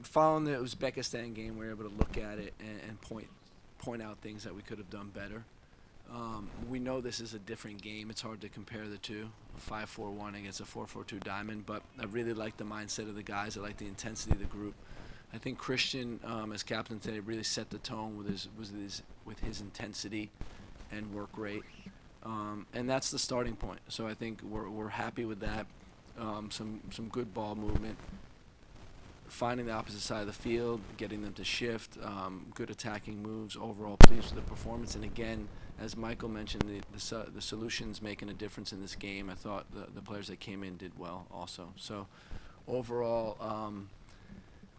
following the Uzbekistan game, we were able to look at it and point out things that we could have done better. We know this is a different game. It's hard to compare the two, a 5-4-1 against a 4-4-2 diamond, but I really like the mindset of the guys. I like the intensity of the group. I think Christian, as captain today, really set the tone with his intensity and work rate, and that's the starting point. So I think we're happy with that. Some good ball movement, finding the opposite side of the field, getting them to shift, good attacking moves. Overall, pleased with the performance. And again, as Michael mentioned, the solutions making a difference in this game. I thought the players that came in did well also. So overall,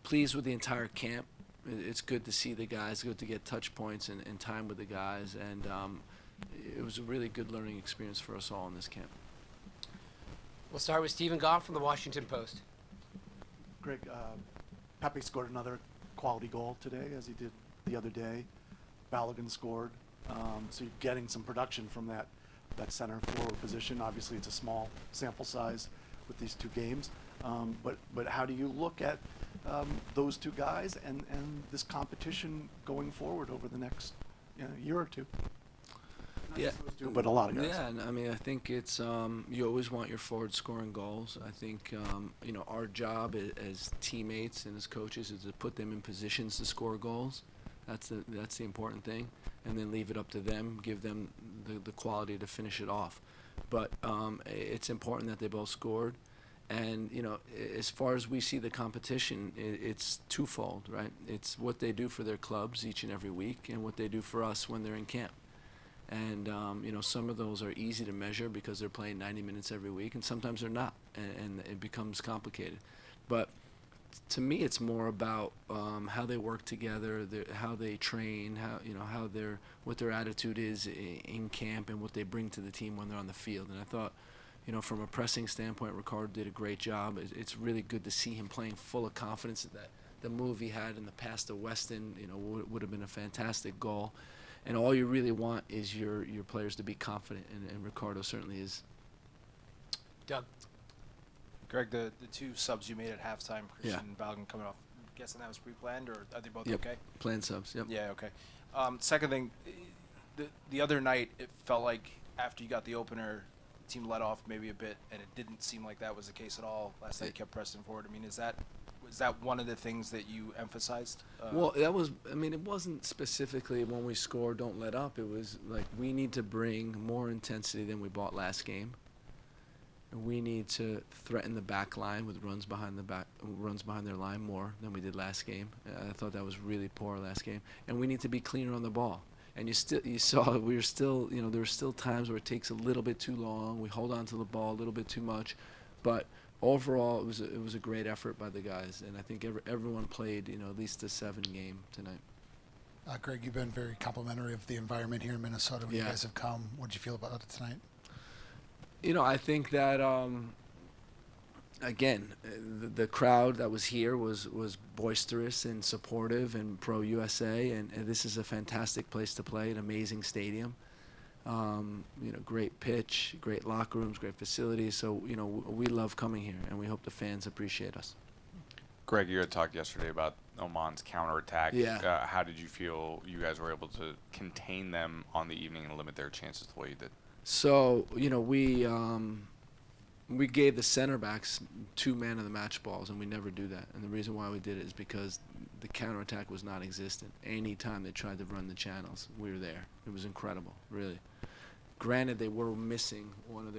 pleased with the entire camp. It's good to see the guys, good to get touch points and time with the guys, and it was a really good learning experience for us all in this camp. We'll start with Stephen Goff from the Washington Post. Greg, Pepe scored another quality goal today, as he did the other day. Balogun scored. So you're getting some production from that center forward position. Obviously, it's a small sample size with these two games. But how do you look at those two guys and this competition going forward over the next year or two? Yeah, but a lot of guys. Yeah, and I mean, I think it's you always want your forwards scoring goals. I think our job as teammates and as coaches is to put them in positions to score goals. That's the important thing, and then leave it up to them, give them the quality to finish it off. But it's important that they both scored. And as far as we see the competition, it's twofold, right? It's what they do for their clubs each and every week, and what they do for us when they're in camp. And some of those are easy to measure because they're playing 90 minutes every week, and sometimes they're not, and it becomes complicated. But to me, it's more about how they work together, how they train, what their attitude is in camp, and what they bring to the team when they're on the field. And I thought, from a pressing standpoint, Ricardo did a great job. It's really good to see him playing full of confidence. That the move he had in the past to Weston, would have been a fantastic goal. And all you really want is your players to be confident, and Ricardo certainly is. Doug. Greg, the two subs you made at halftime, Christian and Balogun coming off, I'm guessing that was pre-planned, or are they both okay? Planned subs, yep. Yeah, okay. Second thing, the other night, it felt like after you got the opener, the team let off maybe a bit, and it didn't seem like that was the case at all. Last night you kept pressing forward. I mean, was that one of the things that you emphasized? Well, it wasn't specifically when we score, don't let up. It was like we need to bring more intensity than we brought last game. And we need to threaten the back line with runs behind their line more than we did last game. I thought that was really poor last game. And we need to be cleaner on the ball. And you saw there were still times where it takes a little bit too long. We hold on to the ball a little bit too much, but overall, it was a great effort by the guys, and I think everyone played at least a 7 game tonight. Greg, you've been very complimentary of the environment here in Minnesota when you guys have come. What did you feel about it tonight? I think that again, the crowd that was here was boisterous and supportive and pro USA, and this is a fantastic place to play, an amazing stadium. Great pitch, great locker rooms, great facilities. So, we love coming here, and we hope the fans appreciate us. Greg, you had talked yesterday about Oman's counterattack. Yeah. How did you feel you guys were able to contain them on the evening and limit their chances the way you did? So, we gave the center backs 2 man of the match balls, and we never do that. And the reason why we did it is because the counterattack was non-existent. Any time they tried to run the channels, we were there. It was incredible, really. Granted, they were missing one of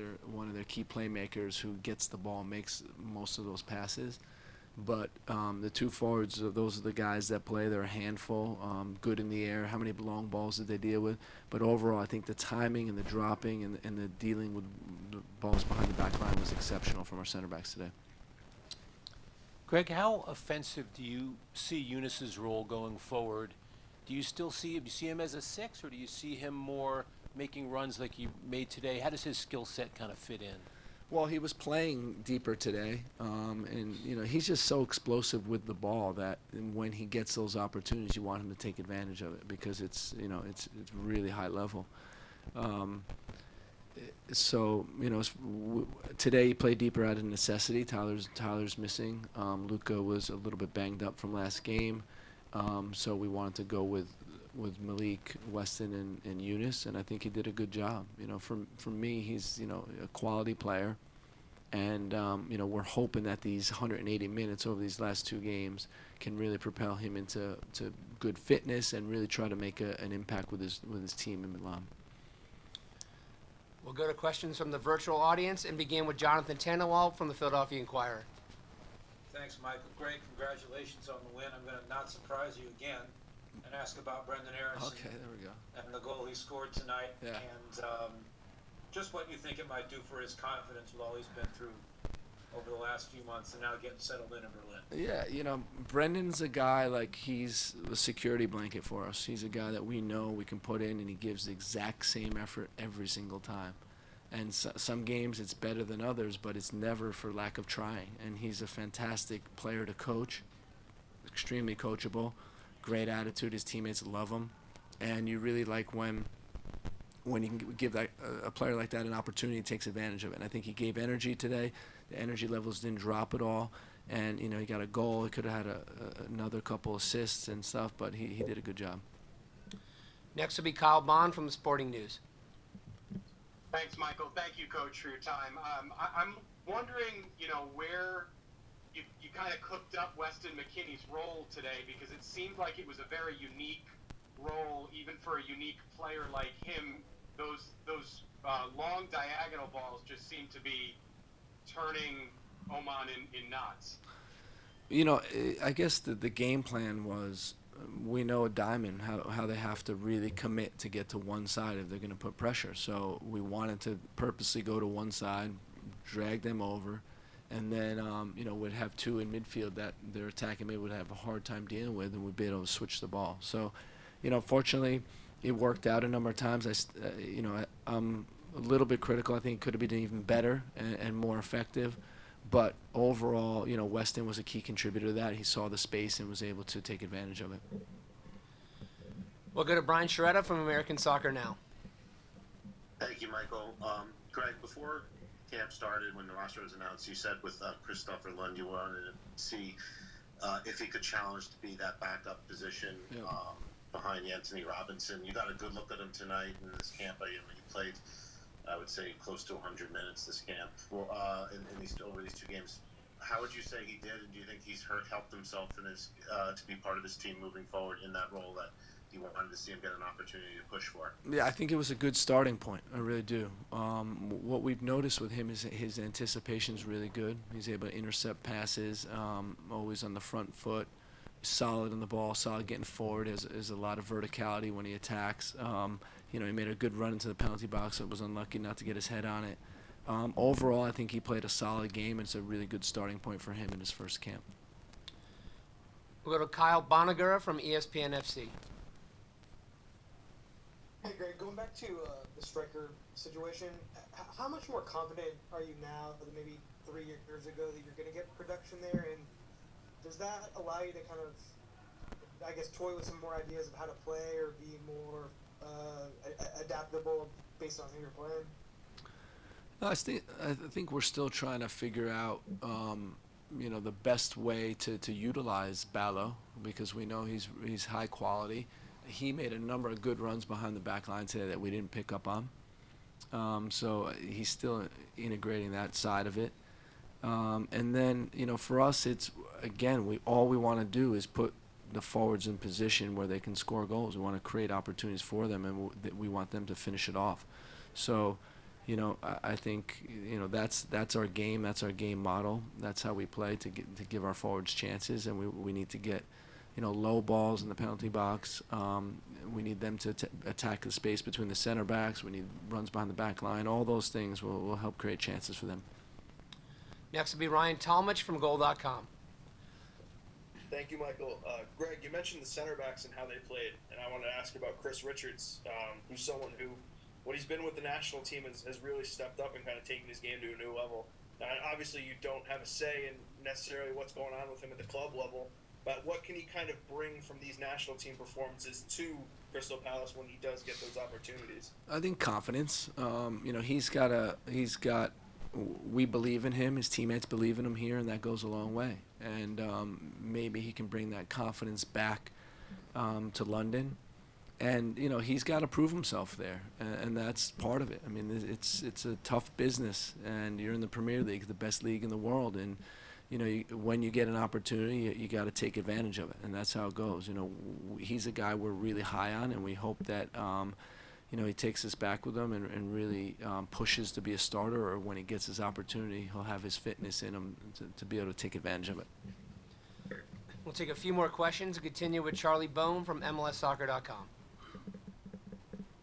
their key playmakers who gets the ball and makes most of those passes. But the 2 forwards, those are the guys that play. They're a handful, good in the air. How many long balls did they deal with? But overall, I think the timing and the dropping and the dealing with the balls behind the back line was exceptional from our center backs today. Greg, how offensive do you see Eunice's role going forward? Do you see him as a 6, or do you see him more making runs like he made today? How does his skill set kind of fit in? Well, he was playing deeper today, and he's just so explosive with the ball that when he gets those opportunities, you want him to take advantage of it because it's really high level. So today he played deeper out of necessity. Tyler's missing. Luka was a little bit banged up from last game, so we wanted to go with Malik, Weston, and Eunice, and I think he did a good job. For me, he's a quality player, and we're hoping that these 180 minutes over these last two games can really propel him into good fitness and really try to make an impact with his team in Milan. We'll go to questions from the virtual audience and begin with Jonathan Tannenwald from the Philadelphia Inquirer. Thanks, Michael. Great. Congratulations on the win. I'm going to not surprise you again and ask about Brendan Aronson. Okay, there we go. And the goal he scored tonight. Yeah. And just what you think it might do for his confidence with all he's been through over the last few months and now getting settled in Berlin. Yeah, Brendan's a guy, he's a security blanket for us. He's a guy that we know we can put in, and he gives the exact same effort every single time. And some games it's better than others, but it's never for lack of trying. And he's a fantastic player to coach, extremely coachable, great attitude. His teammates love him. And you really like when you can give a player like that an opportunity, he takes advantage of it. And I think he gave energy today. The energy levels didn't drop at all. And, he got a goal. He could have had another couple assists and stuff, but he did a good job. Next will be Kyle Bond from the Sporting News. Thanks, Michael. Thank you, Coach, for your time. I'm wondering, where you kind of cooked up Weston McKennie's role today, because it seemed like it was a very unique role, even for a unique player like him. Those long diagonal balls just seem to be turning Oman in knots. I guess the game plan was, we know a diamond, how they have to really commit to get to one side if they're going to put pressure. So we wanted to purposely go to one side, drag them over, and then we'd have two in midfield that their attacking mid would have a hard time dealing with, and we'd be able to switch the ball. So, fortunately, it worked out a number of times. I'm a little bit critical. I think it could have been even better and more effective. But overall, Weston was a key contributor to that. He saw the space and was able to take advantage of it. We'll go to Brian Sciaretta from American Soccer Now. Thank you, Michael. Greg, before camp started, when the roster was announced, you said with Christopher Lund you wanted to see if he could challenge to be that backup position behind Anthony Robinson. You got a good look at him tonight in this camp. He played, I would say, close to 100 minutes this camp over these two games. How would you say he did, and do you think he's helped himself in his to be part of his team moving forward in that role that you wanted to see him get an opportunity to push for? Yeah, I think it was a good starting point. I really do. What we've noticed with him is that his anticipation is really good. He's able to intercept passes, always on the front foot, solid on the ball, solid getting forward. Has a lot of verticality when he attacks. He made a good run into the penalty box. It was unlucky not to get his head on it. Overall, I think he played a solid game. It's a really good starting point for him in his first camp. We'll go to Kyle Bonagura from ESPN FC. Hey, Greg, going back to the striker situation, how much more confident are you now than maybe 3 years ago that you're going to get production there? And does that allow you to kind of, toy with some more ideas of how to play or be more adaptable based on who you're playing? No, I think we're still trying to figure out, the best way to utilize Ballo, because we know he's high quality. He made a number of good runs behind the back line today that we didn't pick up on. So he's still integrating that side of it. And then, for us, it's, again, all we want to do is put the forwards in position where they can score goals. We want to create opportunities for them, and we want them to finish it off. So, I think, that's our game. That's our game model. That's how we play to give our forwards chances, and we need to get, low balls in the penalty box. We need them to attack the space between the center backs. We need runs behind the back line. All those things will help create chances for them. Next will be Ryan Talmadge from Goal.com. Thank you, Michael. Greg, you mentioned the center backs and how they played, and I wanted to ask about Chris Richards, who's someone who, when he's been with the national team, has really stepped up and kind of taken his game to a new level. Now, obviously, you don't have a say in necessarily what's going on with him at the club level, but what can he kind of bring from these national team performances to Crystal Palace when he does get those opportunities? I think confidence. We believe in him. His teammates believe in him here, and that goes a long way. And maybe he can bring that confidence back to London. And he's got to prove himself there, and that's part of it. I mean, it's a tough business, and you're in the Premier League, the best league in the world, and when you get an opportunity, you got to take advantage of it, and that's how it goes. He's a guy we're really high on, and we hope that he takes us back with him and really pushes to be a starter, or when he gets his opportunity, he'll have his fitness in him to be able to take advantage of it. We'll take a few more questions and continue with Charlie Bone from MLSsoccer.com.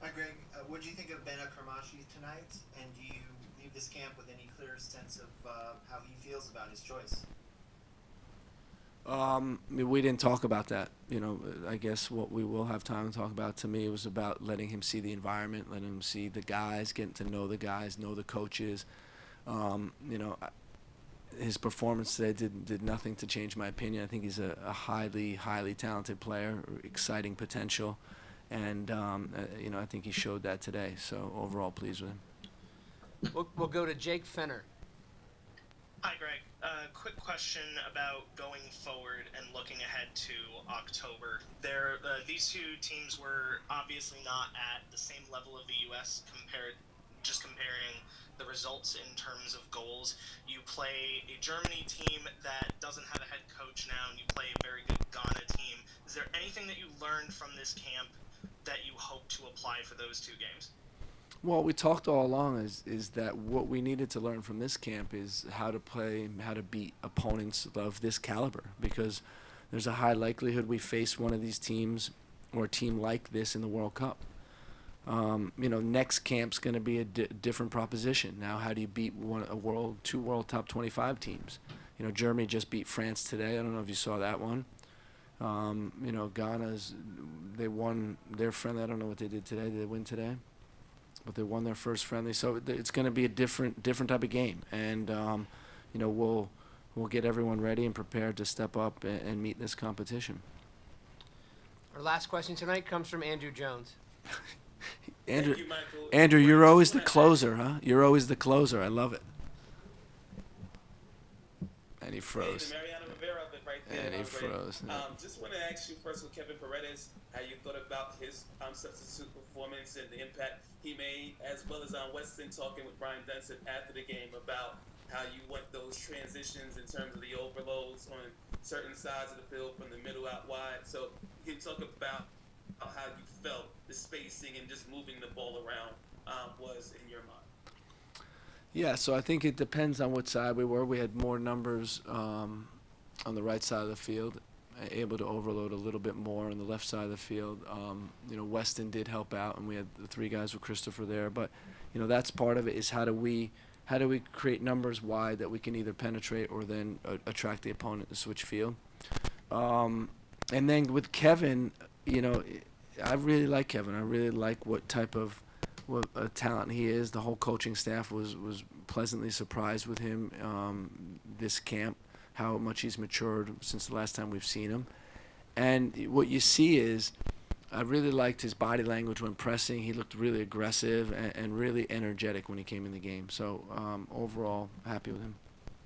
Hi, Greg. What do you think of Ben Akramashi tonight? And do you leave this camp with any clear sense of how he feels about his choice? We didn't talk about that. I guess what we will have time to talk about, to me, it was about letting him see the environment, letting him see the guys, getting to know the guys, know the coaches. His performance today did nothing to change my opinion. I think he's a highly, highly talented player, exciting potential. And, I think he showed that today. So overall, pleased with him. We'll go to Jake Fenner. Hi, Greg. Quick question about going forward and looking ahead to October. These two teams were obviously not at the same level of the U.S. comparing the results in terms of goals. You play a Germany team that doesn't have a head coach now, and you play a very good Ghana team. Is there anything that you learned from this camp that you hope to apply for those two games? Well, we talked all along is that what we needed to learn from this camp is how to play, how to beat opponents of this caliber, because there's a high likelihood we face one of these teams or a team like this in the World Cup. Next camp's going to be a different proposition. Now, how do you beat two world top 25 teams? Germany just beat France today. I don't know if you saw that one. Ghana's, they won their friendly. I don't know what they did today. Did they win today? But they won their first friendly. So it's going to be a different type of game. And, we'll get everyone ready and prepared to step up and meet this competition. Our last question tonight comes from Andrew Jones. Andrew, Thank you, Michael. Andrew, you're always the closer, huh? You're always the closer. I love it. And he froze. Hey, the Mariano Rivera of it right there. And he froze. Just want to ask you first with Kevin Paredes, how you thought about his substitute performance and the impact he made, as well as Weston talking with Brian Dunson after the game about how you want those transitions in terms of the overloads on certain sides of the field from the middle out wide. So you can talk about how you felt the spacing and just moving the ball around was in your mind. Yeah, so I think it depends on what side we were. We had more numbers on the right side of the field, able to overload a little bit more on the left side of the field. Weston did help out, and we had the three guys with Christopher there. But that's part of it, is how do we create numbers wide that we can either penetrate or then attract the opponent to switch field. And then with Kevin, I really like Kevin. I really like what type of talent he is. The whole coaching staff was pleasantly surprised with him this camp, how much he's matured since the last time we've seen him. And what you see is, I really liked his body language when pressing. He looked really aggressive and really energetic when he came in the game. So overall, happy with him.